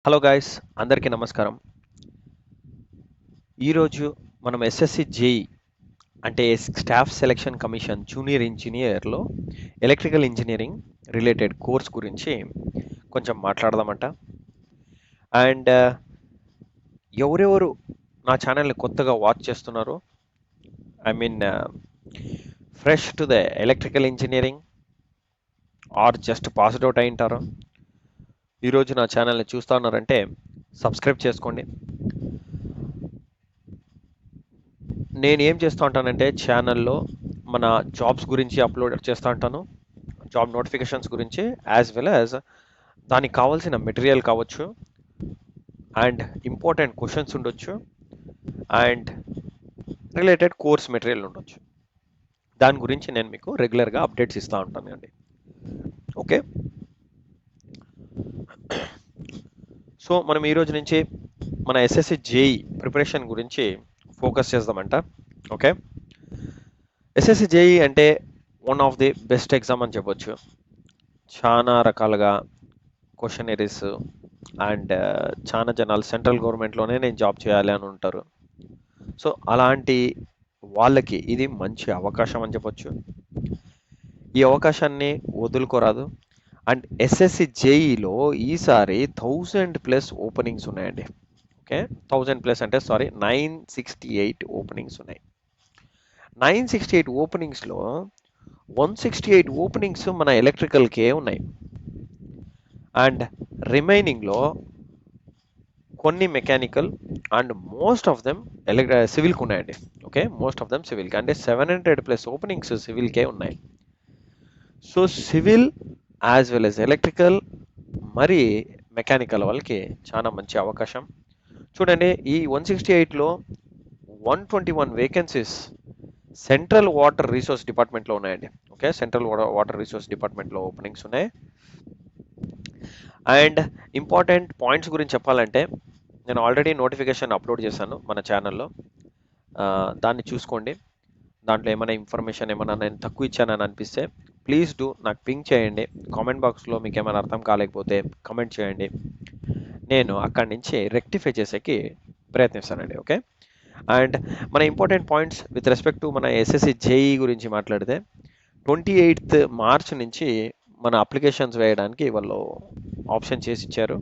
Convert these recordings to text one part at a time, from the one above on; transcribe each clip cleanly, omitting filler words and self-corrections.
Hello guys, అందరికీ నమస్కారం. ఈరోజు మనం ఎస్ఎస్సి జేఈ అంటే స్టాఫ్ సెలక్షన్ కమిషన్ జూనియర్ ఇంజనీర్లో ఎలక్ట్రికల్ ఇంజనీరింగ్ రిలేటెడ్ కోర్స్ గురించి కొంచెం మాట్లాడదామంట. అండ్ ఎవరెవరు నా ఛానల్ని కొత్తగా వాచ్ చేస్తున్నారో, I mean fresh to the electrical engineering or just passed out అయి ఉంటారో, ఈరోజు నా ఛానల్ని చూస్తూ ఉన్నారంటే సబ్స్క్రైబ్ చేసుకోండి. నేను ఏం చేస్తూ ఉంటానంటే ఛానల్లో మన జాబ్స్ గురించి అప్లోడ్ చేస్తూ ఉంటాను, జాబ్ నోటిఫికేషన్స్ గురించి, యాజ్ వెల్ యాజ్ దానికి కావాల్సిన మెటీరియల్ కావచ్చు, అండ్ ఇంపార్టెంట్ క్వశ్చన్స్ ఉండొచ్చు, అండ్ రిలేటెడ్ కోర్స్ మెటీరియల్ ఉండొచ్చు. దాని గురించి నేను మీకు రెగ్యులర్గా అప్డేట్స్ ఇస్తూ ఉంటాను అండి. ఓకే, సో మనం ఈరోజు నుంచి మన ఎస్ఎస్సి జేఈ ప్రిపరేషన్ గురించి ఫోకస్ చేద్దామంట. ఓకే, ఎస్ఎస్సి జేఈ అంటే one of the best exam అని చెప్పొచ్చు. చాలా రకాలుగా క్వశ్చనరీస్ అండ్ చాలా జనాలు సెంట్రల్ గవర్నమెంట్లోనే నేను జాబ్ చేయాలి అని ఉంటారు. సో అలాంటి వాళ్ళకి ఇది మంచి అవకాశం అని చెప్పొచ్చు. ఈ అవకాశాన్ని వదులుకోరాదు. అండ్ ఎస్ఎస్సి జేఈలో ఈసారి 1000+ ఓపెనింగ్స్ ఉన్నాయండి. ఓకే, 1000+ అంటే 968 ఓపెనింగ్స్ ఉన్నాయి. 968 ఓపెనింగ్స్లో 168 ఓపెనింగ్స్ మన ఎలక్ట్రికల్కే ఉన్నాయి. అండ్ రిమైనింగ్లో కొన్ని mechanical and most of them సివిల్కి ఉన్నాయండి. ఓకే, మోస్ట్ ఆఫ్ దెమ్ సివిల్కి, అంటే 700+ ఓపెనింగ్స్ సివిల్కే ఉన్నాయి. So civil as well as electrical మరి మెకానికల్ వాళ్ళకి చాలా మంచి అవకాశం. చూడండి, ఈ 168లో 121 వేకెన్సీస్ సెంట్రల్ వాటర్ రిసోర్స్ డిపార్ట్మెంట్లో ఉన్నాయండి. ఓకే, సెంట్రల్ వాటర్ రిసోర్స్ డిపార్ట్మెంట్లో ఓపెనింగ్స్ ఉన్నాయి. అండ్ ఇంపార్టెంట్ పాయింట్స్ గురించి చెప్పాలంటే నేను ఆల్రెడీ నోటిఫికేషన్ అప్లోడ్ చేశాను మన ఛానల్లో, దాన్ని చూసుకోండి. దాంట్లో ఏమైనా ఇన్ఫర్మేషన్ ఏమైనా నేను తక్కువ ఇచ్చానని అనిపిస్తే ప్లీజ్ డూ నాకు పింక్ చేయండి. కామెంట్ బాక్స్లో మీకు ఏమైనా అర్థం కాలేకపోతే కమెంట్ చేయండి, నేను అక్కడి నుంచి రెక్టిఫై చేసేకి ప్రయత్నిస్తానండి. ఓకే, అండ్ మన important points with respect to మన ఎస్ఎస్సి జేఈ గురించి మాట్లాడితే 28th మార్చ్ నుంచి మన అప్లికేషన్స్ వేయడానికి వాళ్ళు ఆప్షన్ చేసి ఇచ్చారు.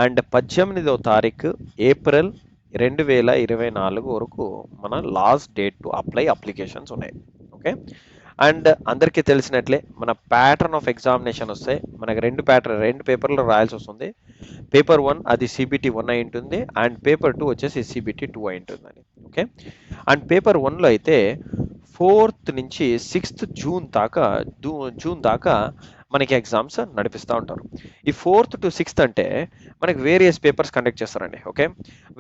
అండ్ 18వ తారీఖు ఏప్రిల్ 2024 వరకు మన last date to apply applications ఉన్నాయి. ఓకే, అండ్ అందరికీ తెలిసినట్లే మన ప్యాటర్న్ ఆఫ్ ఎగ్జామినేషన్ వస్తే మనకి రెండు పేపర్లు రాయాల్సి వస్తుంది. పేపర్ 1 అది సిబిటి 1 అయి ఉంటుంది, అండ్ పేపర్ 2 వచ్చేసి సిబిటి 2 అయి ఉంటుందని. ఓకే, అండ్ పేపర్ 1లో అయితే 4th నుంచి 6th జూన్ దాకా మనకి ఎగ్జామ్స్ నడిపిస్తూ ఉంటారు. ఈ 4th to 6th అంటే మనకి వేరియస్ పేపర్స్ కండక్ట్ చేస్తారండి. ఓకే,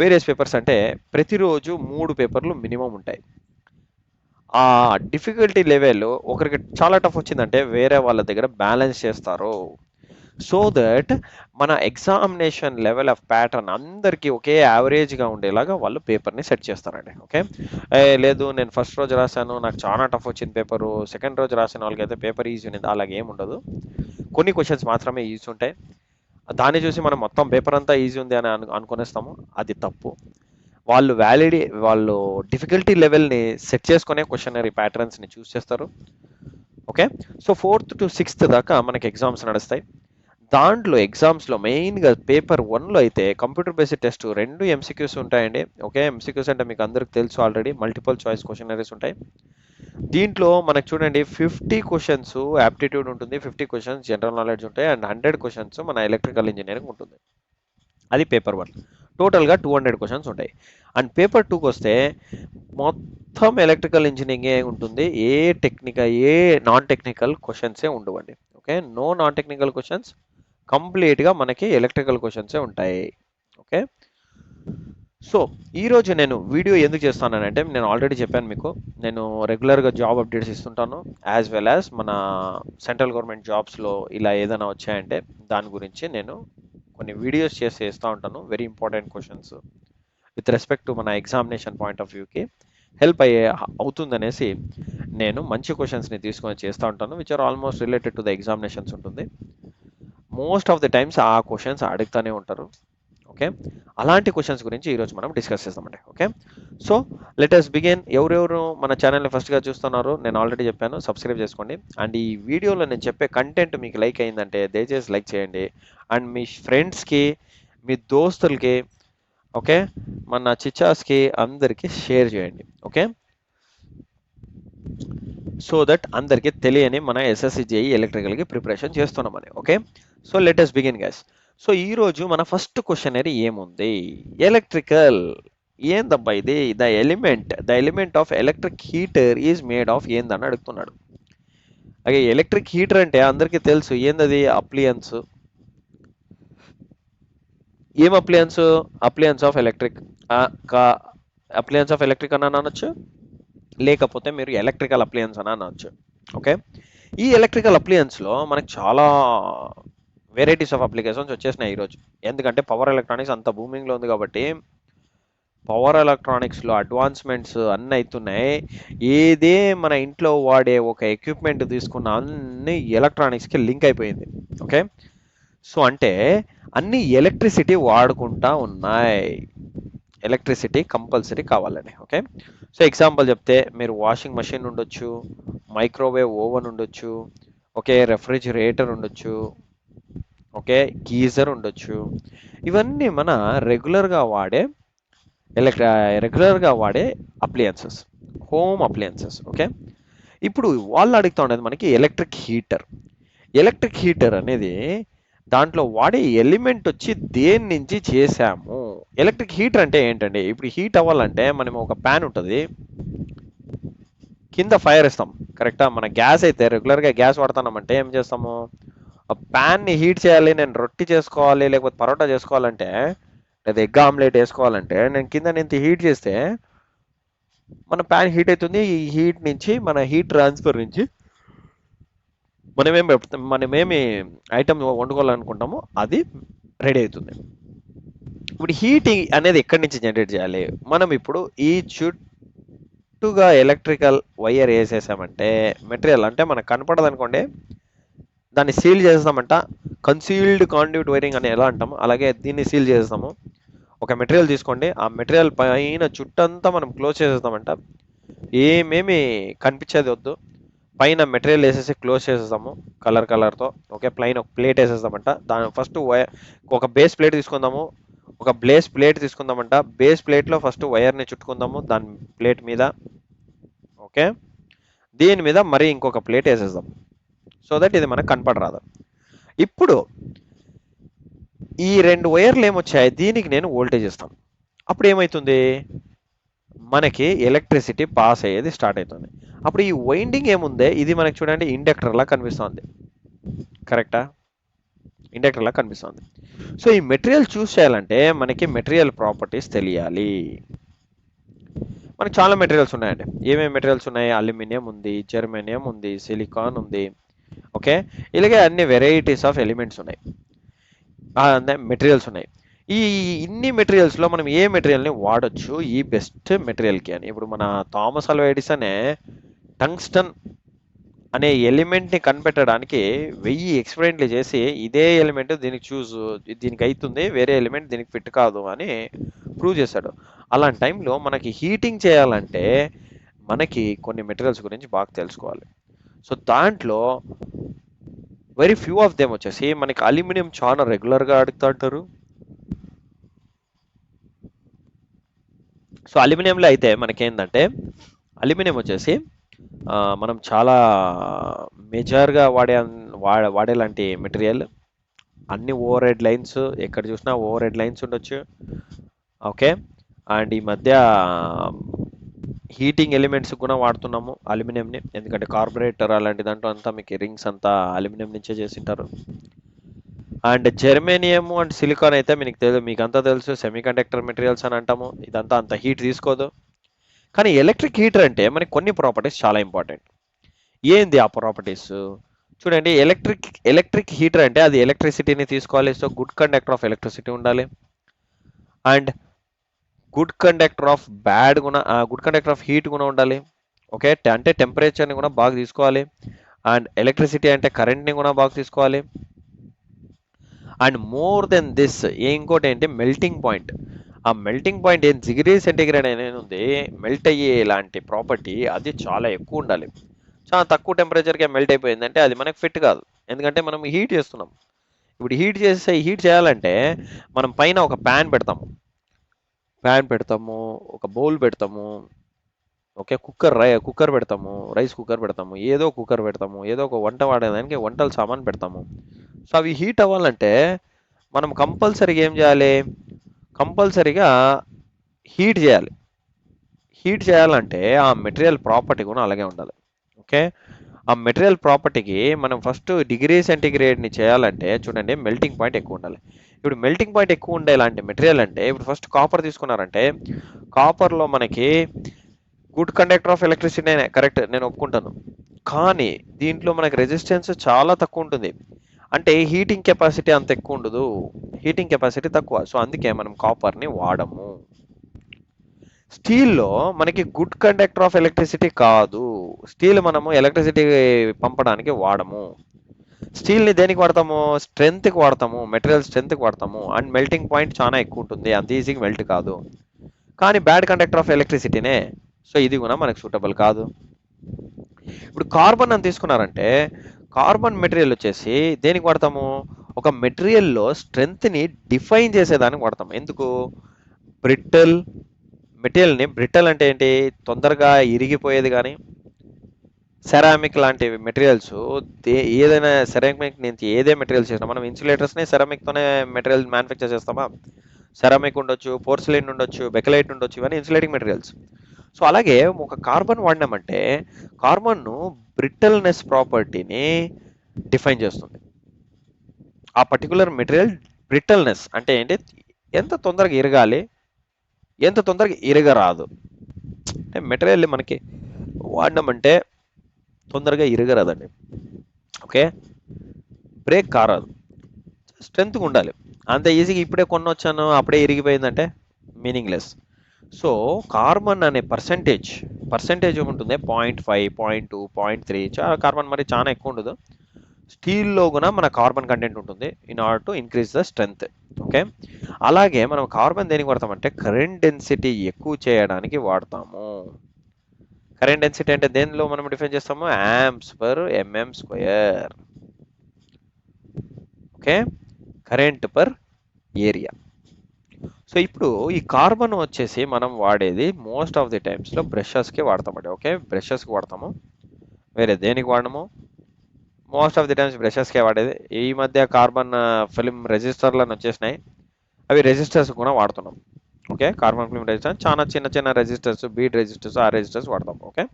వేరియస్ పేపర్స్ అంటే ప్రతిరోజు 3 పేపర్లు మినిమం ఉంటాయి. ఆ డిఫికల్టీ లెవెల్ ఒకరికి చాలా టఫ్ వచ్చిందంటే వేరే వాళ్ళ దగ్గర బ్యాలెన్స్ చేస్తారు. సో దట్ మన ఎగ్జామినేషన్ లెవెల్ ఆఫ్ ప్యాటర్న్ అందరికీ ఒకే యావరేజ్గా ఉండేలాగా వాళ్ళు పేపర్ని సెట్ చేస్తారండి. ఓకే, లేదు నేను ఫస్ట్ రోజు రాశాను నాకు చాలా టఫ్ వచ్చింది పేపరు, సెకండ్ రోజు రాసిన వాళ్ళకైతే పేపర్ ఈజీ ఉంది, అలాగే ఏమి ఉండదు. కొన్ని క్వశ్చన్స్ మాత్రమే ఈజీ ఉంటాయి. దాన్ని చూసి మనం మొత్తం పేపర్ అంతా ఈజీ ఉంది అని అనుకునేస్తాము, అది తప్పు. వాళ్ళు డిఫికల్టీ లెవెల్ని సెట్ చేసుకునే క్వశ్చనరీ ప్యాటర్న్స్ని చూస్ చేస్తారు. Okay, so 4th to 6th దాకా మనకి ఎగ్జామ్స్ నడుస్తాయి. దాంట్లో ఎగ్జామ్స్లో మెయిన్గా పేపర్ 1లో అయితే కంప్యూటర్ బేస్డ్ టెస్ట్ 2 ఎంసీక్యూస్ ఉంటాయండి. ఓకే, ఎంసీక్యూస్ అంటే మీకు అందరికి తెలుసు ఆల్రెడీ, మల్టిపుల్ చాయిస్ క్వశ్చనరీస్ ఉంటాయి. దీంట్లో మనకు చూడండి 50 క్వశ్చన్స్ యాప్టిట్యూడ్ ఉంటుంది, 50 క్వశ్చన్స్ జనరల్ నాలెడ్జ్ ఉంటాయి, అండ్ 100 క్వశ్చన్స్ మన ఎలక్ట్రికల్ ఇంజనీరింగ్ ఉంటుంది. అది పేపర్ 1. టోటల్గా 200 క్వశ్చన్స్ ఉంటాయి. అండ్ పేపర్ 2కి వస్తే మొత్తం ఎలక్ట్రికల్ ఇంజనీరింగే ఉంటుంది, ఏ నాన్ టెక్నికల్ క్వశ్చన్సే ఉండవండి. Okay, no non technical questions, కంప్లీట్గా మనకి ఎలక్ట్రికల్ క్వశ్చన్సే ఉంటాయి. ఓకే, సో ఈరోజు నేను వీడియో ఎందుకు చేస్తానంటే నేను ఆల్రెడీ చెప్పాను మీకు, నేను రెగ్యులర్గా జాబ్ అప్డేట్స్ ఇస్తుంటాను, యాజ్ వెల్ యాజ్ మన సెంట్రల్ గవర్నమెంట్ జాబ్స్లో ఇలా ఏదైనా వచ్చాయంటే దాని గురించి నేను కొన్ని వీడియోస్ చేసి ఇస్తూ ఉంటాను. Very important questions with respect to మన ఎగ్జామినేషన్ పాయింట్ ఆఫ్ వ్యూకి హెల్ప్ అవుతుందనేసి నేను మంచి క్వశ్చన్స్ని తీసుకొని చేస్తూ ఉంటాను, which are almost related to the examinations ఉంటుంది. మోస్ట్ ఆఫ్ ద టైమ్స్ ఆ క్వశ్చన్స్ అడుగుతూనే ఉంటారు. ఓకే, అలాంటి క్వశ్చన్స్ గురించి ఈరోజు మనం డిస్కస్ చేస్తామండి. Okay, so let us begin. ఎవరెవరు మన ఛానల్ని ఫస్ట్గా చూస్తున్నారు నేను ఆల్రెడీ చెప్పాను, సబ్స్క్రైబ్ చేసుకోండి. అండ్ ఈ వీడియోలో నేను చెప్పే కంటెంట్ మీకు లైక్ అయిందంటే దయచేసి లైక్ చేయండి. అండ్ మీ ఫ్రెండ్స్కి, మీ దోస్తులకి, ఓకే, మన చిచాస్కి అందరికీ షేర్ చేయండి. ఓకే, సో దట్ అందరికీ తెలియని మన ఎస్ఎస్సి జేఈ ఎలక్ట్రికల్కి ప్రిపరేషన్ చేస్తున్నామని. Okay, so let us begin guys. So ఈరోజు మన ఫస్ట్ క్వశ్చన్ అనేది ఏముంది, ఎలక్ట్రికల్ ఏందబ్బా ఇది, the element of electric heater is made of ఏందని అడుగుతున్నాడు. అలాగే ఎలక్ట్రిక్ హీటర్ అంటే అందరికీ తెలుసు ఏందది, అప్లియన్స్. ఏం appliances? Appliances of electric, appliances of electric అని అనొచ్చు, లేకపోతే మీరు ఎలక్ట్రికల్ అప్లియన్స్ అని అనొచ్చు. ఓకే, ఈ ఎలక్ట్రికల్ అప్లియన్స్లో మనకు చాలా వెరైటీస్ ఆఫ్ అప్లికేషన్స్ వచ్చేసినాయి ఈరోజు. ఎందుకంటే పవర్ ఎలక్ట్రానిక్స్ అంత బూమింగ్లో ఉంది కాబట్టి పవర్ ఎలక్ట్రానిక్స్లో అడ్వాన్స్మెంట్స్ అన్నీ అవుతున్నాయి. ఏదే మన ఇంట్లో వాడే ఒక ఎక్విప్మెంట్ తీసుకున్న అన్ని ఎలక్ట్రానిక్స్కి లింక్ అయిపోయింది. ఓకే, సో అంటే అన్ని ఎలక్ట్రిసిటీ వాడుకుంటా ఉన్నాయి. ఎలక్ట్రిసిటీ కంపల్సరీ కావాలండి. ఓకే, సో ఎగ్జాంపుల్ చెప్తే మీరు వాషింగ్ మెషిన్ ఉండొచ్చు, మైక్రోవేవ్ ఓవెన్ ఉండొచ్చు, ఓకే, రెఫ్రిజిరేటర్ ఉండొచ్చు, ఓకే, గీజర్ ఉండొచ్చు. ఇవన్నీ మన రెగ్యులర్గా వాడే అప్లియన్సెస్, హోమ్ అప్లియన్సెస్. ఓకే, ఇప్పుడు వాళ్ళు అడుగుతా ఉండేది మనకి ఎలక్ట్రిక్ హీటర్. ఎలక్ట్రిక్ హీటర్ అనేది దాంట్లో వాడే ఎలిమెంట్ వచ్చి దేని నుంచి చేసాము. ఎలక్ట్రిక్ హీటర్ అంటే ఏంటండి, ఇప్పుడు హీట్ అవ్వాలంటే మనం ఒక ప్యాన్ ఉంటుంది, కింద ఫైర్ ఇస్తాం. కరెక్టా? మన గ్యాస్ అయితే రెగ్యులర్గా గ్యాస్ వాడుతున్నామంటే ఏం చేస్తాము, ఆ ప్యాన్ని హీట్ చేయాలి, నేను రొట్టి చేసుకోవాలి లేకపోతే పరోటా చేసుకోవాలంటే లేదా ఎగ్ ఆమ్లెట్ వేసుకోవాలంటే నేను కింద నుంచి హీట్ చేస్తే మన ప్యాన్ హీట్ అవుతుంది. ఈ హీట్ నుంచి మన హీట్ ట్రాన్స్ఫర్ నుంచి మనమేమి ఐటమ్ వండుకోవాలనుకుంటామో అది రెడీ అవుతుంది. ఇప్పుడు హీట్ అనేది ఎక్కడి నుంచి జనరేట్ చేయాలి, మనం ఇప్పుడు ఈ చుట్టూగా ఎలక్ట్రికల్ వైర్ వేసేసామంటే మెటీరియల్ అంటే మనకు కనపడదు అనుకోండి, దాన్ని సీల్ చేస్తామంట. కన్సీల్డ్ కాండ్యూట్ వైరింగ్ అని ఎలా అంటాము అలాగే దీన్ని సీల్ చేస్తాము. ఒక మెటీరియల్ తీసుకోండి, ఆ మెటీరియల్ పైన చుట్టంతా మనం క్లోజ్ చేసేస్తామంట, ఏమేమి కనిపించేది వద్దు, పైన మెటీరియల్ వేసేసి క్లోజ్ చేసేస్తాము కలర్తో. ఓకే, ప్లైన్ ఒక ప్లేట్ వేసేస్తామంట. దాని ఫస్ట్ ఒక బేస్ ప్లేట్ తీసుకుందాము, ఒక ప్లేట్ తీసుకుందామంట. బేస్ ప్లేట్లో ఫస్ట్ వైర్ని చుట్టుకుందాము దాని ప్లేట్ మీద. ఓకే, దీని మీద మరి ఇంకొక ప్లేట్ వేసేద్దాం సో దట్ ఇది మనకు కనపడరాదు. ఇప్పుడు ఈ రెండు వైర్లు ఏమొచ్చాయి, దీనికి నేను వోల్టేజ్ ఇస్తాను. అప్పుడు ఏమవుతుంది, మనకి ఎలక్ట్రిసిటీ పాస్ అయ్యేది స్టార్ట్ అవుతుంది. అప్పుడు ఈ వైండింగ్ ఏముంది, ఇది మనకి చూడండి ఇండక్టర్లా కనిపిస్తుంది. కరెక్టా? ఇండక్టర్లా కనిపిస్తుంది. సో ఈ మెటీరియల్ చూస్ చేయాలంటే మనకి మెటీరియల్ ప్రాపర్టీస్ తెలియాలి. మనకి చాలా మెటీరియల్స్ ఉన్నాయండి. ఏమేమి మెటీరియల్స్ ఉన్నాయి, అల్యూమినియం ఉంది, జర్మేనియం ఉంది, సిలికాన్ ఉంది. ఓకే, ఇలాగే అన్ని వెరైటీస్ ఆఫ్ ఎలిమెంట్స్ ఉన్నాయి, మెటీరియల్స్ ఉన్నాయి. ఈ ఇన్ని మెటీరియల్స్లో మనం ఏ మెటీరియల్ని వాడచ్చు ఈ బెస్ట్ మెటీరియల్కి అని. ఇప్పుడు మన థామస్ ఆల్వా ఎడిసనే టంగ్స్టన్ అనే ఎలిమెంట్ని కనిపెట్టడానికి 1000 ఎక్స్పెరిమెంట్లు చేసి ఇదే ఎలిమెంట్ దీనికి అవుతుంది, వేరే ఎలిమెంట్ దీనికి ఫిట్ కాదు అని ప్రూవ్ చేశాడు. అలాంటి టైంలో మనకి హీటింగ్ చేయాలంటే మనకి కొన్ని మెటీరియల్స్ గురించి బాగా తెలుసుకోవాలి. సో దాంట్లో వెరీ ఫ్యూ ఆఫ్ దెమ్ వచ్చేసి మనకి అల్యూమినియం చాలా రెగ్యులర్గా అడుగుతుంటారు. సో అల్యూమినియంలో అయితే మనకేంటంటే అల్యూమినియం వచ్చేసి మనం చాలా మేజర్గా వాడేలాంటి మెటీరియల్. అన్ని ఓవర్ హెడ్ లైన్స్, ఎక్కడ చూసినా ఓవర్ హెడ్ లైన్స్ ఉండొచ్చు. ఓకే, అండ్ ఈ మధ్య హీటింగ్ ఎలిమెంట్స్ కూడా వాడుతున్నాము అల్యూమినియంని, ఎందుకంటే కార్బొరేటర్ అలాంటి దాంట్లో అంతా మీకు రింగ్స్ అంతా అల్యూమినియం నుంచే చేసింటారు. అండ్ జెర్మేనియం అండ్ సిలికాన్ అయితే మీకు అంతా తెలుసు, సెమీ కండక్టర్ మెటీరియల్స్ అని అంటాము. ఇదంతా అంత హీట్ తీసుకోదు. కానీ ఎలక్ట్రిక్ హీటర్ అంటే మనకి కొన్ని ప్రాపర్టీస్ చాలా ఇంపార్టెంట్. ఏంది ఆ ప్రాపర్టీస్ చూడండి. ఎలక్ట్రిక్ హీటర్ అంటే అది ఎలక్ట్రిసిటీని తీసుకోవాలి. So good conductor of electricity ఉండాలి. And good conductor of heat కూడా ఉండాలి. ఓకే, అంటే టెంపరేచర్ని కూడా బాగా తీసుకోవాలి. అండ్ ఎలక్ట్రిసిటీ అంటే కరెంట్ని కూడా బాగా తీసుకోవాలి. అండ్ మోర్ దెన్ దిస్ ఇంకోటి ఏంటి మెల్టింగ్ పాయింట్. ఆ మెల్టింగ్ పాయింట్ ఏం డిగ్రీ సెంటిగ్రేడ్ అనేది ఉంది, మెల్ట్ అయ్యే ఇలాంటి ప్రాపర్టీ అది చాలా ఎక్కువ ఉండాలి. చాలా తక్కువ టెంపరేచర్కే మెల్ట్ అయిపోయిందంటే అది మనకు ఫిట్ కాదు. ఎందుకంటే మనం హీట్ చేస్తున్నాం. ఇప్పుడు హీట్ చేయాలంటే మనం పైన ఒక ప్యాన్ పెడతాము, ఒక బౌల్ పెడతాము, ఓకే, కుక్కర్ పెడతాము, రైస్ కుక్కర్ పెడతాము, ఏదో కుక్కర్ పెడతాము, ఏదో ఒక వంట వాడేదానికి వంటల సామాన్ పెడతాము. సో అవి హీట్ అవ్వాలంటే మనం కంపల్సరీగా ఏం చేయాలి? కంపల్సరీగా హీట్ చేయాలి. హీట్ చేయాలంటే ఆ మెటీరియల్ ప్రాపర్టీ కూడా అలాగే ఉండాలి. ఓకే, ఆ మెటీరియల్ ప్రాపర్టీకి మనం ఫస్ట్ డిగ్రీ సెంటిగ్రేడ్ని చేయాలంటే చూడండి మెల్టింగ్ పాయింట్ ఎక్కువ ఉండాలి. ఇప్పుడు మెల్టింగ్ పాయింట్ ఎక్కువ ఉండే ఇలాంటి మెటీరియల్ అంటే ఇప్పుడు ఫస్ట్ కాపర్ తీసుకున్నారంటే కాపర్లో మనకి good conductor of electricity correct, నేను ఒప్పుకుంటాను. కానీ దీంట్లో మనకి రెసిస్టెన్స్ చాలా తక్కువ ఉంటుంది. అంటే హీటింగ్ కెపాసిటీ అంత ఎక్కువ ఉండదు, హీటింగ్ కెపాసిటీ తక్కువ. సో అందుకే మనం కాపర్ని వాడము. స్టీల్లో మనకి గుడ్ కండక్టర్ ఆఫ్ ఎలక్ట్రిసిటీ కాదు. స్టీల్ మనము ఎలక్ట్రిసిటీ పంపడానికి వాడము. స్టీల్ని దేనికి వాడతాము? స్ట్రెంత్కి వాడతాము, మెటీరియల్ స్ట్రెంత్కి వాడతాము. అండ్ మెల్టింగ్ పాయింట్ చాలా ఎక్కువ ఉంటుంది, అంత ఈజీగా మెల్ట్ కాదు. కానీ బ్యాడ్ కండక్టర్ ఆఫ్ ఎలక్ట్రిసిటీనే. సో ఇది కూడా మనకు సూటబుల్ కాదు. ఇప్పుడు కార్బన్ అని తీసుకున్నారంటే కార్బన్ మెటీరియల్ వచ్చేసి దేనికి వాడతాము? ఒక మెటీరియల్లో స్ట్రెంత్ని డిఫైన్ చేసేదానికి వాడతాము. ఎందుకు? బ్రిట్టల్ మెటీరియల్ని, బ్రిట్టల్ అంటే ఏంటి? తొందరగా ఇరిగిపోయేది. కానీ సెరామిక్ లాంటి మెటీరియల్స్ ఏదైనా సెరామిక్ నుంచి ఏదే మెటీరియల్ చేసినా మనం ఇన్సులేటర్స్ని సెరామిక్తోనే మెటీరియల్ మ్యానుఫ్యాక్చర్ చేస్తామా? సెరామిక్ ఉండొచ్చు, పోర్సిలిన్ ఉండొచ్చు, బెకలైట్ ఉండొచ్చు, ఇవన్నీ ఇన్సులేటింగ్ మెటీరియల్స్. సో అలాగే ఒక కార్బన్ వాడినామంటే కార్బన్ను బ్రిట్టల్నెస్ ప్రాపర్టీని డిఫైన్ చేస్తుంది. ఆ పర్టికులర్ మెటీరియల్ బ్రిట్టల్నెస్ అంటే ఏంటి? ఎంత తొందరగా ఇరగాలి, ఎంత తొందరగా ఇరగరాదు. అంటే మెటీరియల్ మనకి వాడినామంటే తొందరగా ఇరగరాదండి. ఓకే, బ్రేక్ కారాదు, స్ట్రెంత్గా ఉండాలి. అంత ఈజీగా ఇప్పుడే కొనొచ్చాను అప్పుడే ఇరిగిపోయిందంటే మీనింగ్లెస్. సో కార్బన్ అనే పర్సెంటేజ్ ఉంటుంది 0.5, 0.2, 0.3. చాలా కార్బన్ మరి చాలా ఎక్కువ ఉండదు. స్టీల్లో కూడా మన కార్బన్ కంటెంట్ ఉంటుంది in order to increase the strength. Okay, అలాగే మనం కార్బన్ దేనికి వాడతామంటే కరెంట్ డెన్సిటీ ఎక్కువ చేయడానికి వాడతాము. కరెంట్ డెన్సిటీ అంటే దేనిలో మనం డిఫైన్ చేస్తాము? Amps per MM square. Okay, current per area. So ఇప్పుడు ఈ కార్బన్ వచ్చేసి మనం వాడేది మోస్ట్ ఆఫ్ ది టైమ్స్లో బ్రషెస్కి వాడతామండి. ఓకే, బ్రషెస్కి వాడతాము, వేరే దేనికి వాడము. మోస్ట్ ఆఫ్ ది టైమ్స్ బ్రషెస్కే వాడేది. ఈ మధ్య కార్బన్ ఫిల్మ్ రెజిస్టర్లను వచ్చేసినాయి, అవి రెజిస్టర్స్ కూడా వాడుతున్నాం. ఓకే, కార్బన్ ఫిల్మ్ రెజిస్టర్ చాలా చిన్న రెజిస్టర్స్, బీట్ రెజిస్టర్స్, ఆ రెజిస్టర్స్ వాడతాం. ఓకే,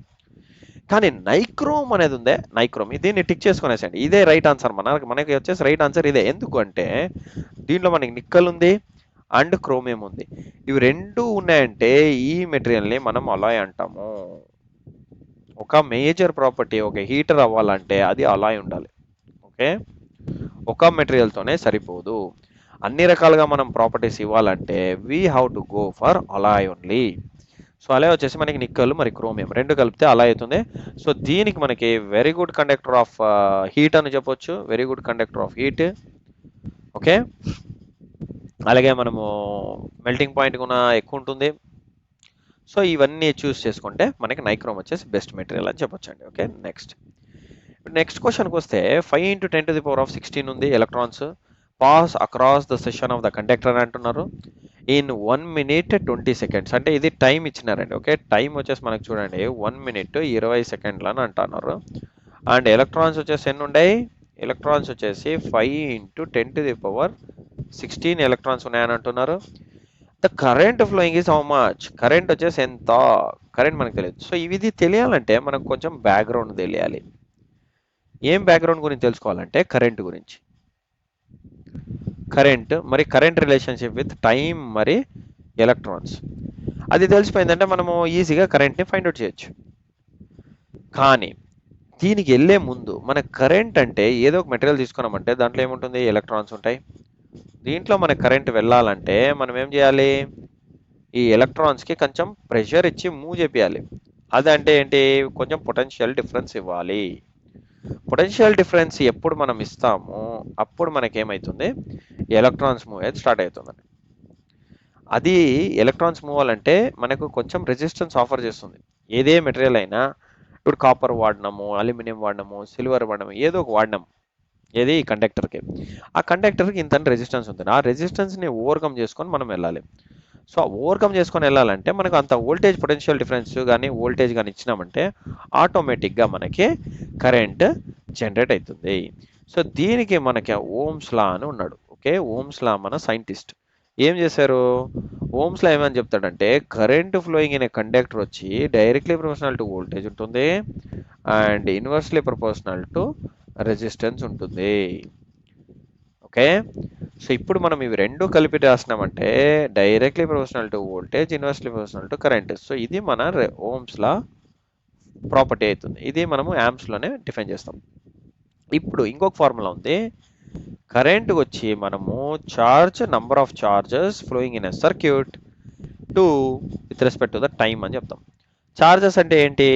కానీ నైక్రోమ్ అనేది ఉందే, నైక్రోమ్ దీన్ని టిక్ చేసుకునేసండి. ఇదే రైట్ ఆన్సర్. మనకి వచ్చేసి రైట్ ఆన్సర్ ఇదే. ఎందుకు అంటే దీంట్లో మనకి నిక్కల్ ఉంది అండ్ క్రోమియం ఉంది. ఇవి రెండు ఉన్నాయంటే ఈ మెటీరియల్ని మనం అలాయ్ అంటాము. ఒక మేజర్ ప్రాపర్టీ, ఒక హీటర్ అవ్వాలంటే అది అలాయ్ ఉండాలి. ఓకే, ఒక మెటీరియల్తోనే సరిపోదు. అన్ని రకాలుగా మనం ప్రాపర్టీస్ ఇవ్వాలంటే we have to go for Alai only. So Alai వచ్చేసి మనకి నిక్కల్ మరి క్రోమియం రెండు కలిపితే అలాయ్ అవుతుంది. సో దీనికి మనకి very good conductor of heat అని చెప్పొచ్చు, very good conductor of heat. Okay, అలాగే మనము మెల్టింగ్ పాయింట్ కూడా ఎక్కువ ఉంటుంది. సో ఇవన్నీ చూస్ చేసుకుంటే మనకి నైక్రోమ్ వచ్చేసి బెస్ట్ మెటీరియల్ అని చెప్పొచ్చండి. ఓకే, నెక్స్ట్ క్వశ్చన్కి వస్తే 5 × 10⁻16 ఉంది electrons pass across the session of the conductor అంటున్నారు ఇన్ 1 minute 20 seconds. అంటే ఇది టైం ఇచ్చినారండి. ఓకే, టైం వచ్చేసి మనకు చూడండి 1 minute 20 seconds అని అంటున్నారు. అండ్ ఎలక్ట్రాన్స్ వచ్చేసి ఎన్ని ఉన్నాయి? ఎలక్ట్రాన్స్ వచ్చేసి 5 × 10⁻16 ఎలక్ట్రాన్స్ ఉన్నాయని అంటున్నారు. The current flowing is how much? Current వచ్చేసి ఎంత? కరెంట్ మనకు తెలియదు. సో ఇది తెలియాలంటే మనకు కొంచెం బ్యాక్గ్రౌండ్ తెలియాలి. ఏం బ్యాక్గ్రౌండ్ గురించి తెలుసుకోవాలంటే కరెంట్ గురించి. కరెంట్ రిలేషన్షిప్ విత్ టైం మరి ఎలక్ట్రాన్స్ అది తెలిసిపోయిందంటే మనము ఈజీగా కరెంట్ని ఫైండ్ అవుట్ చేయొచ్చు. కానీ దీనికి వెళ్ళే ముందు మన కరెంట్ అంటే ఏదో ఒక మెటీరియల్ తీసుకున్నామంటే దాంట్లో ఏముంటుంది? ఎలక్ట్రాన్స్ ఉంటాయి. దీంట్లో మన కరెంట్ వెళ్ళాలంటే మనం ఏం చేయాలి? ఈ ఎలక్ట్రాన్స్కి కొంచెం ప్రెషర్ ఇచ్చి మూవ్ చేయాలి. అదంటే ఏంటి? కొంచెం పొటెన్షియల్ డిఫరెన్స్ ఇవ్వాలి. పొటెన్షియల్ డిఫరెన్స్ ఎప్పుడు మనం ఇస్తామో అప్పుడు మనకేమవుతుంది, ఎలక్ట్రాన్స్ మూవ్ అయితే స్టార్ట్ అవుతుంది. అది ఎలక్ట్రాన్స్ మూవ్ అవ్వాలంటే మనకు కొంచెం రెసిస్టెన్స్ ఆఫర్ చేస్తుంది. ఏదే మెటీరియల్ అయినా, ఇప్పుడు కాపర్ వాడినాము, అల్యూమినియం వాడినాము, సిల్వర్ వాడినాము, ఏదో ఒక వాడినాము, ఏది కండక్టర్కి, ఆ కండక్టర్కి ఇంత రెసిస్టెన్స్ ఉంటుంది. ఆ రెసిస్టెన్స్ని ఓవర్కమ్ చేసుకొని మనం వెళ్ళాలి. సో ఓవర్కమ్ చేసుకొని వెళ్ళాలంటే మనకు అంత వోల్టేజ్ పొటెన్షియల్ డిఫరెన్స్ కానీ వోల్టేజ్ కానీ ఇచ్చినామంటే ఆటోమేటిక్గా మనకి కరెంట్ జనరేట్ అవుతుంది. సో దీనికి మనకి ఓమ్స్ లా అని ఉన్నాడు. ఓకే, ఓమ్స్ లా మన సైంటిస్ట్ ఏం చేశారు, ఓమ్స్ లా ఏమని చెప్తాడంటే current flowing in a conductor వచ్చి డైరెక్ట్లీ ప్రపోర్షనల్ టు వోల్టేజ్ ఉంటుంది and inversely proportional to resistance ఉంటుంది. ఓకే, సో ఇప్పుడు మనం ఇవి రెండు కలిపి రాసినామంటే directly proportional to voltage, inversely proportional to current. So ఇది మన ఓమ్స్ లా ప్రాపర్టీ అవుతుంది. ఇది మనము యాంప్స్ లోనే డిఫైన్ చేస్తాం. ఇప్పుడు ఇంకొక ఫార్ములా ఉంది. కరెంట్ వచ్చి మనము charge number of charges flowing in a circuit to with respect to the time అని చెప్తాం. చార్జెస్ అంటే ఏంటి,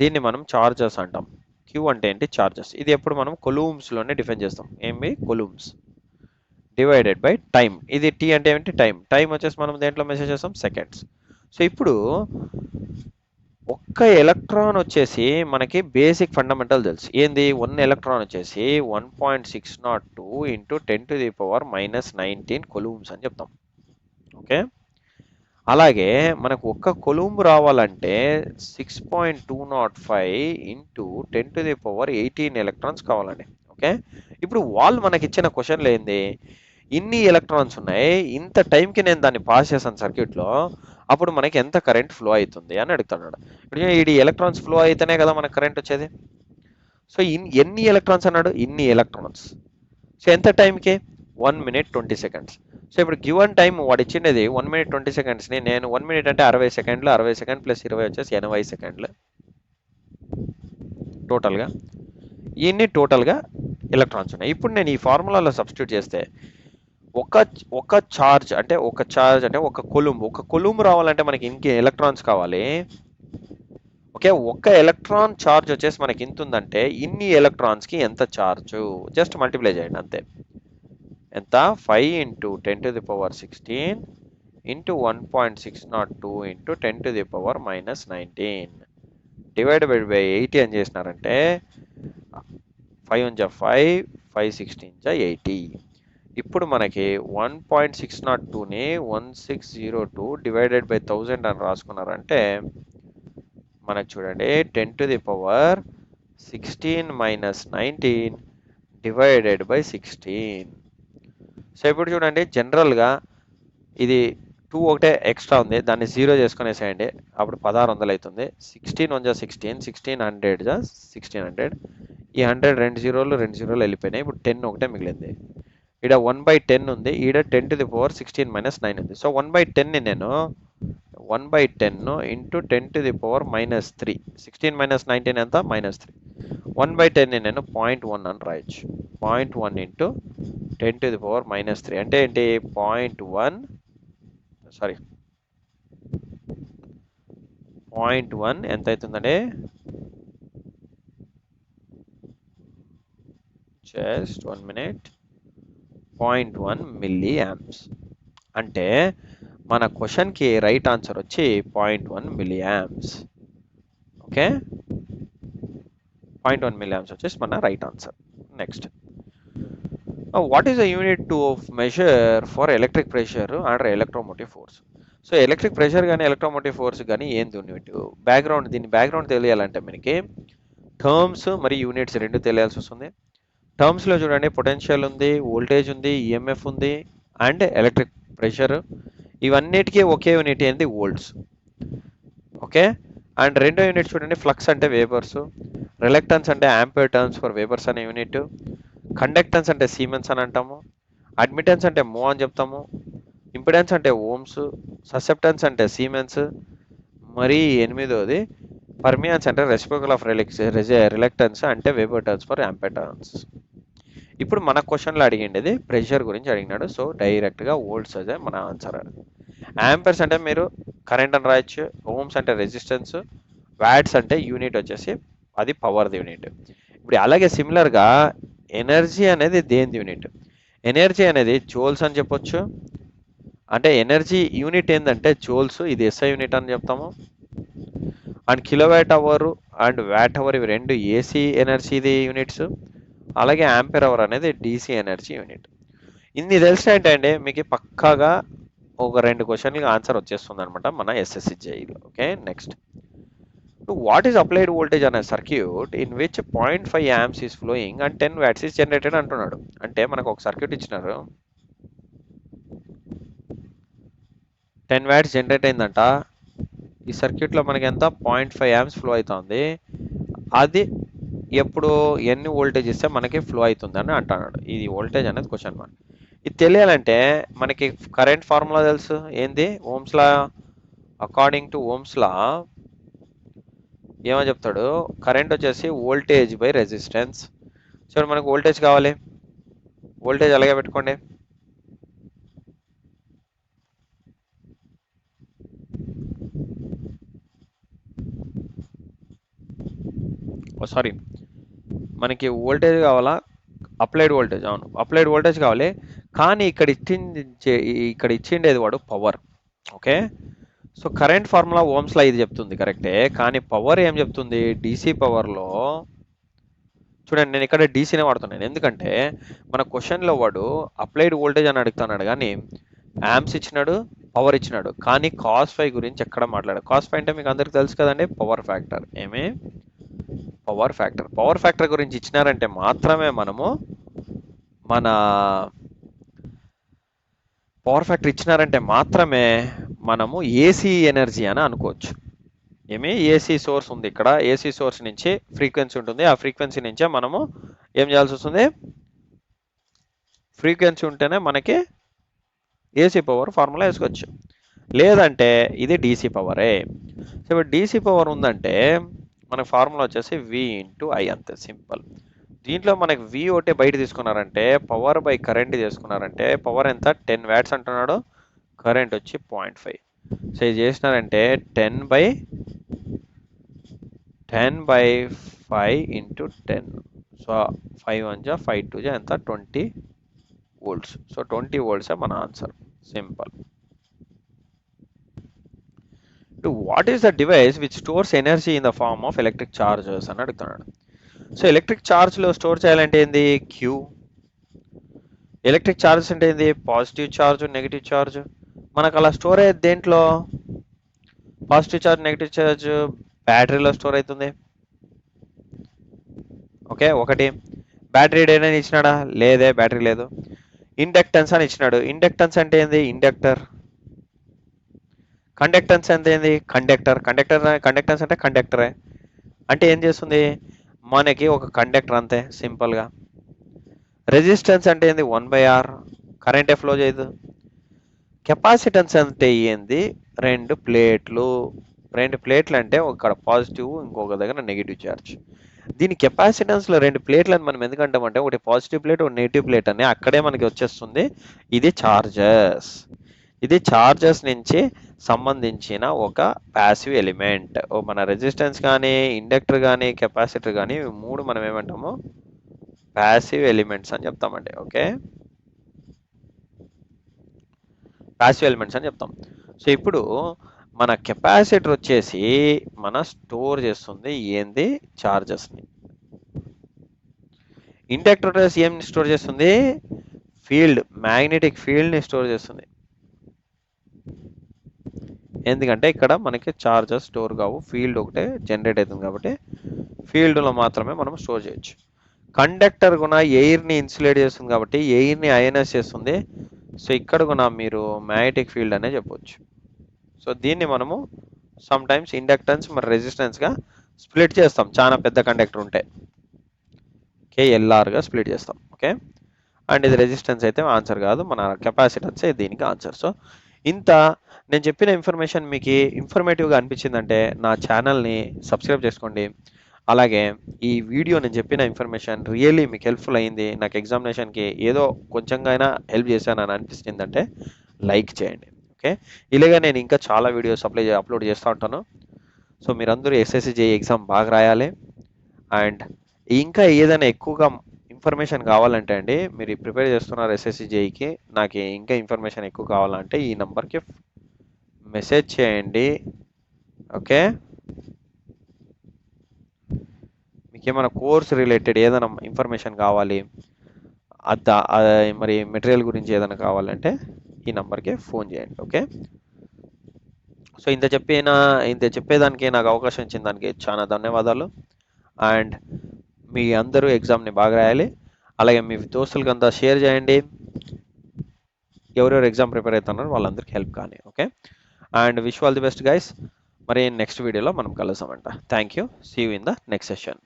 దీన్ని మనం చార్జెస్ అంటాం. క్యూ అంటే ఏంటి, చార్జెస్. ఇది ఎప్పుడు మనం కొలూమ్స్ లోనే డిఫైన్ చేస్తాం. ఏమి, కొలూమ్స్ డివైడెడ్ బై టైం. ఇది టీ అంటే ఏంటి, టైం. టైం వచ్చేసి మనం దేంట్లో మెసేజ్ చేస్తాం, సెకండ్స్. సో ఇప్పుడు ఒక్క ఎలక్ట్రాన్ వచ్చేసి మనకి బేసిక్ ఫండమెంటల్ తెలుసు. ఏంది, 1 ఎలక్ట్రాన్ వచ్చేసి 1.602 ఇంటూ 10⁻⁻19 కొలూమ్స్ అని చెప్తాం. ఓకే, అలాగే మనకు ఒక్క కొలూంబ్ రావాలంటే 6.205 ఇంటూ 10⁻18 ఎలక్ట్రాన్స్ కావాలండి. ఓకే, ఇప్పుడు వాళ్ళు మనకి ఇచ్చిన క్వశ్చన్లు ఏంది, ఇన్ని ఎలక్ట్రాన్స్ ఉన్నాయి, ఇంత టైంకి నేను దాన్ని పాస్ చేశాను సర్క్యూట్లో, అప్పుడు మనకి ఎంత కరెంట్ ఫ్లో అవుతుంది అని అడుగుతున్నాడు. ఇప్పుడు ఈ ఎలక్ట్రాన్స్ ఫ్లో అయితేనే కదా మనకు కరెంట్ వచ్చేది. సో ఎన్ని ఎలక్ట్రాన్స్ అన్నాడు, ఇన్ని ఎలక్ట్రాన్స్. సో ఎంత టైంకి, 1 minute 20 seconds. సో ఇప్పుడు గివన్ టైం వాడు ఇచ్చిండేది 1 minute 20 secondsని నేను 1 minute అంటే 60 సెకండ్లు, 60 సెకండ్ ప్లస్ 20 వచ్చేసి 80 సెకండ్లు టోటల్గా. ఇన్ని టోటల్గా ఎలక్ట్రాన్స్ ఉన్నాయి. ఇప్పుడు నేను ఈ ఫార్ములాలో సబ్స్టిట్యూట్ చేస్తే ఒక చార్జ్ అంటే ఒక కొలుంబ్ రావాలంటే మనకి ఇంకే ఎలక్ట్రాన్స్ కావాలి. ఓకే, ఒక్క ఎలక్ట్రాన్ చార్జ్ వచ్చేసి మనకి ఇంత ఉందంటే ఇన్ని ఎలక్ట్రాన్స్కి ఎంత ఛార్జ్, జస్ట్ మల్టిప్లై చేయండి అంతే. ఎంత, 5 into 10⁻16 into 1.602 into 10⁻⁻19 divide by 80 అని చేసినారంటే 5 1 5, 5 16 80. ఇప్పుడు మనకి 1.602ని 1602 డివైడెడ్ బై 1000 అని రాసుకున్నారంటే మనకు చూడండి 10⁻16 - 19 డివైడెడ్ బై 16. సో ఇప్పుడు చూడండి, జనరల్గా ఇది 2 ఒకటే ఎక్స్ట్రా ఉంది, దాన్ని 0 చేసుకునేసేయండి, అప్పుడు 1600 అవుతుంది. 16 1 16, 1600 1600. ఈ 100 2 జీరోలు వెళ్ళిపోయినాయి. ఇప్పుడు 10 ఒకటే మిగిలింది. ఇక్కడ 1/10 ఉంది, ఈడ 10⁻16 - 9 ఉంది. సో 1/10ని నేను 1/10 ఇంటూ 10⁻−3, 16 - 19 ఎంత, -3. 1/10ని నేను 0.1 అని రాయొచ్చు. 0.1 ఇంటూ 10⁻−3 అంటే ఏంటి, 0.1 ఎంత అవుతుందండి, జస్ట్ 1 minute, 0.1 మిల్లీ యాంప్స్. అంటే మన క్వశ్చన్కి రైట్ ఆన్సర్ వచ్చి 0.1 milli amps. Okay, 0.1 milli amps వచ్చేసి మన right answer. Next, what is the unit of measure for electric pressure and electromotive force. So electric pressure కానీ ఎలక్ట్రోమోటివ్ ఫోర్స్ కానీ ఏంది unit, దీని బ్యాక్గ్రౌండ్ తెలియాలంటే మనకి టర్మ్స్ మరియు యూనిట్స్ రెండు తెలియాల్సి వస్తుంది. టర్మ్స్లో చూడండి, పొటెన్షియల్ ఉంది, వోల్టేజ్ ఉంది, ఈఎంఎఫ్ ఉంది అండ్ ఎలక్ట్రిక్ ప్రెషర్. ఇవన్నిటికీ ఒకే యూనిట్ ఏంది, వోల్ట్స్. ఓకే, అండ్ రెండో యూనిట్ చూడండి, ఫ్లక్స్ అంటే వేపర్స్, రిలక్టెన్స్ అంటే ఆంపియర్ టర్మ్స్ ఫర్ వేపర్స్ అనే యూనిట్, కండక్టెన్స్ అంటే సీమెన్స్ అని అంటాము, అడ్మిటెన్స్ అంటే మో అని చెప్తాము, ఇంపిడెన్స్ అంటే ఓమ్స్, ససెప్టెన్స్ అంటే సీమెన్స్, మరి ఎనిమిదోది పర్మియాన్స్ అంటే రెసిప్రోకల్ ఆఫ్ రిలక్టెన్స్ అంటే vapour terms for ampere terms. ఇప్పుడు మన క్వశ్చన్లో అడిగిండేది ప్రెషర్ గురించి అడిగినాడు. సో డైరెక్ట్గా వోల్ట్స్ అదే మన ఆన్సర్. యాంపర్స్ అంటే మీరు కరెంట్ అని రాయొచ్చు, ఓమ్స్ అంటే రెసిస్టెన్స్, వాట్స్ అంటే యూనిట్ వచ్చేసి అది పవర్ది యూనిట్. ఇప్పుడు అలాగే సిమిలర్గా ఎనర్జీ అనేది దేని యూనిట్? ఎనర్జీ అనేది జోల్స్ అని చెప్పొచ్చు. అంటే ఎనర్జీ యూనిట్ ఏంటంటే జోల్స్, ఇది ఎస్ఐ యూనిట్ అని చెప్తాము. And kilowatt hour and watt hour ఇవి రెండు ఏసీ ఎనర్జీది యూనిట్స్. అలాగే యాంపేర్ అవర్ అనేది డీసీ ఎనర్జీ యూనిట్. ఇన్ని తెలిసినట్టే అండి మీకు పక్కాగా ఒక 2 క్వశ్చన్లకి ఆన్సర్ వచ్చేస్తుంది అనమాట మన ఎస్ఎస్సి జేఈలో. Okay, next. What is applied voltage అనే circuit in which 0.5 amps is flowing and 10 watts is generated అంటున్నాడు. అంటే మనకు ఒక సర్క్యూట్ ఇచ్చినారు, 10 watts జనరేట్ అయిందంట. ఈ సర్క్యూట్లో మనకి ఎంత 0.5 amps ఫ్లో అవుతుంది. అది ఎప్పుడు ఎన్ని వోల్టేజ్ ఇస్తే మనకి ఫ్లో అవుతుంది అని అంటున్నాడు. ఇది వోల్టేజ్ అనేది క్వశ్చన్ మార్క్. ఇది తెలియాలంటే మనకి కరెంట్ ఫార్ములా తెలుసు. ఏంది? Ohm's law. According to ohm's law ఏమో చెప్తాడు, కరెంట్ వచ్చేసి వోల్టేజ్ బై రెసిస్టెన్స్. సో మనకు వోల్టేజ్ కావాలి, వోల్టేజ్ అలాగే పెట్టుకోండి. సారీ, మనకి వోల్టేజ్ కావాలా? Applied voltage. అవును, అప్లైడ్ వోల్టేజ్ కావాలి. కానీ ఇక్కడ ఇచ్చిండేది వాడు power. Okay, so current formula ohm's law ఇది చెప్తుంది కరెక్టే, కానీ పవర్ ఏం చెప్తుంది? డీసీ పవర్లో చూడండి, నేను ఇక్కడ డీసీనే వాడుతున్నాను. ఎందుకంటే మన క్వశ్చన్లో వాడు అప్లైడ్ వోల్టేజ్ అని అడుగుతున్నాడు, కానీ యాంప్స్ ఇచ్చినాడు, పవర్ ఇచ్చినాడు, కానీ cos⁵ గురించి ఎక్కడ మాట్లాడాడు. cos⁵ అంటే మీకు అందరికి తెలుసు కదండి, పవర్ ఫ్యాక్టర్. ఏమి? Power factor. పవర్ ఫ్యాక్టర్ గురించి ఇచ్చినారంటే మాత్రమే మనము మన పవర్ ఫ్యాక్టర్ ఇచ్చినారంటే మాత్రమే మనము ఏసీ ఎనర్జీ అని అనుకోవచ్చు. ఏమి? ఏసీ సోర్స్ ఉంది ఇక్కడ, ఏసీ సోర్స్ నుంచి ఫ్రీక్వెన్సీ ఉంటుంది, ఆ ఫ్రీక్వెన్సీ నుంచే మనము ఏం చేయాల్సి వస్తుంది? ఫ్రీక్వెన్సీ ఉంటేనే మనకి ఏసీ పవర్ ఫార్ములా వేసుకోవచ్చు. లేదంటే ఇది డీసీ పవరే. సో ఇప్పుడు డీసీ పవర్ ఉందంటే మనకు ఫార్ములా వచ్చేసి V × I, అంతే సింపుల్. దీంట్లో మనకి V ఒకటే బయట తీసుకున్నారంటే, పవర్ బై కరెంట్ తీసుకున్నారంటే పవర్ ఎంత? 10 watts అంటున్నాడు, కరెంట్ వచ్చి 0.5. సో ఇది చేసినారంటే 10/5 × 10. సో 5 1 జా 5 2 జా ఎంత? 20 volts. సో 20 volts మన answer. Simple. What is the device which stores energy in the form of electric charges అని అడుగుతున్నాడు. సో ఎలక్ట్రిక్ ఛార్జ్లో స్టోర్ చేయాలంటే ఏంది? క్యూ. ఎలక్ట్రిక్ ఛార్జెస్ అంటే ఏంది? Positive charge, negative charge. మనకు అలా స్టోర్ అయ్యేది దేంట్లో? పాజిటివ్ ఛార్జ్, నెగిటివ్ ఛార్జ్ బ్యాటరీలో స్టోర్ అవుతుంది. ఓకే, ఒకటి. బ్యాటరీ ఏదైనా ఇచ్చినాడా? లేదే, బ్యాటరీ లేదు. ఇండక్టెన్స్ అని ఇచ్చినాడు. ఇండక్టెన్స్ అంటే ఏంది? ఇండక్టర్. కండక్టెన్స్ అంటే ఏంది? కండక్టర్. కండక్టెన్స్ అంటే కండక్టరే. అంటే ఏం చేస్తుంది? మనకి ఒక కండక్టర్, అంతే సింపుల్గా. రెసిస్టెన్స్ అంటే ఏంది? 1/R. కరెంటే ఫ్లో చేయదు. కెపాసిటెన్స్ అంటే ఏంది? రెండు ప్లేట్లు అంటే ఒక పాజిటివ్, ఇంకొక దగ్గర నెగిటివ్ ఛార్జ్. దీని కెపాసిటెన్స్లో 2 ప్లేట్లు అని మనం ఎందుకంటామంటే, ఒకటి పాజిటివ్ ప్లేట్, ఒకటి నెగిటివ్ ప్లేట్ అని అక్కడే మనకి వచ్చేస్తుంది. ఇది చార్జెస్. ఇది చార్జెస్ నుంచి సంబంధించిన ఒక ప్యాసివ్ ఎలిమెంట్. మన రెసిస్టెన్స్ కానీ, ఇండక్టర్ కానీ, కెపాసిటర్ కానీ, ఇవి 3 మనం ఏమంటాము? ప్యాసివ్ ఎలిమెంట్స్ అని చెప్తామండి. ఓకే, ప్యాసివ్ ఎలిమెంట్స్ అని చెప్తాం. సో ఇప్పుడు మన కెపాసిటర్ వచ్చేసి మన స్టోర్ చేస్తుంది ఏంది? చార్జెస్ని. ఇండక్టర్ ఏం స్టోర్ చేస్తుంది? ఫీల్డ్, మ్యాగ్నెటిక్ ఫీల్డ్ని స్టోర్ చేస్తుంది. ఎందుకంటే ఇక్కడ మనకి చార్జెస్ స్టోర్ కావు, ఫీల్డ్ ఒకటే జనరేట్ అవుతుంది కాబట్టి ఫీల్డ్లో మాత్రమే మనం స్టోర్ చేయొచ్చు. కండక్టర్ కూడా ఎయిర్ని ఇన్సులేట్ చేస్తుంది కాబట్టి ఎయిర్ని అయనైజ్ చేస్తుంది. సో ఇక్కడ కూడా మీరు మ్యాగ్నెటిక్ ఫీల్డ్ అనే చెప్పవచ్చు. సో దీన్ని మనము సమ్ టైమ్స్ ఇండక్టెన్స్ మరి రెసిస్టెన్స్గా స్ప్లిట్ చేస్తాం, చాలా పెద్ద కండక్టర్ ఉంటే. ఓకే, ఎల్ఆర్గా స్ప్లిట్ చేస్తాం. ఓకే, అండ్ ఇది రెసిస్టెన్స్ అయితే ఆన్సర్ కాదు, మన కెపాసిటెన్సే దీనికి ఆన్సర్. సో ఇంత నేను చెప్పిన ఇన్ఫర్మేషన్ మీకు ఇన్ఫర్మేటివ్గా అనిపించిందంటే నా ఛానల్ని సబ్స్క్రైబ్ చేసుకోండి. అలాగే ఈ వీడియో నేను చెప్పిన ఇన్ఫర్మేషన్ రియల్లీ మీకు హెల్ప్ఫుల్ అయ్యింది, నాకు ఎగ్జామినేషన్కి ఏదో కొంచెంగా అయినా హెల్ప్ చేశానని అనిపిస్తుందంటే లైక్ చేయండి. ఓకే, ఇలాగే నేను ఇంకా చాలా వీడియోస్ అప్లోడ్ చేస్తూ ఉంటాను. సో మీరందరూ ఎస్ఎస్సి జేఈ ఎగ్జామ్ బాగా రాయాలి. అండ్ ఇంకా ఏదైనా ఎక్కువగా ఇన్ఫర్మేషన్ కావాలంటే అండి, మీరు ప్రిపేర్ చేస్తున్నారు ఎస్ఎస్సి జేఈకి, నాకు ఇంకా ఇన్ఫర్మేషన్ ఎక్కువ కావాలంటే ఈ నంబర్కి మెసేజ్ చేయండి. ఓకే, మీకు ఏమైనా కోర్స్ రిలేటెడ్ ఏదైనా ఇన్ఫర్మేషన్ కావాలి, మరి మెటీరియల్ గురించి ఏదైనా కావాలంటే ఈ నంబర్కి ఫోన్ చేయండి. ఓకే, సో ఇంత చెప్పేదానికి నాకు అవకాశం ఇచ్చిన దానికి చాలా ధన్యవాదాలు. అండ్ మీ అందరూ ఎగ్జామ్ని బాగా రాయాలి. అలాగే మీ దోస్తులకి అంతా షేర్ చేయండి, ఎవరెవరు ఎగ్జామ్ ప్రిపేర్ అవుతున్నారో వాళ్ళందరికీ హెల్ప్ కానీ. Okay, and wish all the best guys. మరి నెక్స్ట్ వీడియోలో మనం కలుసామంట. Thank you, see you in the next session.